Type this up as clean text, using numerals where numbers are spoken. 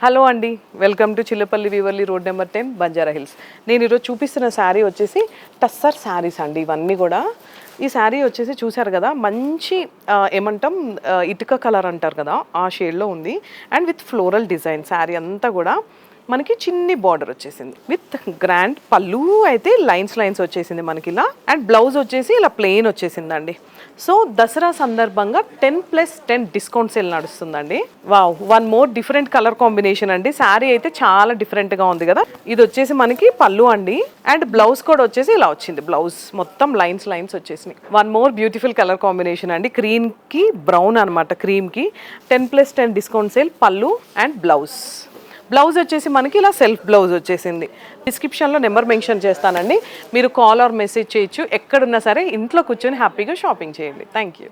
Hello అండి, welcome to Chillapalli Weaverly road number 10 Banjara Hills. నేను ఈరోజు చూపిస్తున్న శారీ వచ్చేసి టస్సర్ శారీస్ అండి. ఇవన్నీ కూడా ఈ శారీ వచ్చేసి చూసారు కదా, మంచి ఏమంటాం ఇటుక కలర్ అంటారు కదా, ఆ షేడ్లో ఉంది. And with floral design sari అంతా కూడా మనకి చిన్ని బార్డర్ వచ్చేసింది విత్ గ్రాండ్ పళ్ళు అయితే లైన్స్ వచ్చేసింది మనకి ఇలా. అండ్ బ్లౌజ్ వచ్చేసి ఇలా ప్లెయిన్ వచ్చేసిందండి. సో దసరా సందర్భంగా 10+10 డిస్కౌంట్ సేల్ నడుస్తుందండి. Wow, one more different colour combination అండి. శారీ అయితే చాలా డిఫరెంట్గా ఉంది కదా. ఇది వచ్చేసి మనకి పళ్ళు అండి. అండ్ బ్లౌజ్ కూడా వచ్చేసి ఇలా వచ్చింది. బ్లౌజ్ మొత్తం లైన్స్ వచ్చేసినాయి. One more beautiful colour combination అండి. క్రీమ్కి బ్రౌన్ అనమాట. క్రీమ్కి 10+10 డిస్కౌంట్ సేల్, పళ్ళు అండ్ బ్లౌజ్ వచ్చేసి మనకి ఇలా సెల్ఫ్ బ్లౌజ్ వచ్చేసింది. డిస్క్రిప్షన్లో నెంబర్ మెన్షన్ చేస్తానండి. మీరు కాల్ ఆర్ మెసేజ్ చేయొచ్చు. ఎక్కడున్నా సరే ఇంట్లో కూర్చొని హ్యాపీగా షాపింగ్ చేయండి. Thank you.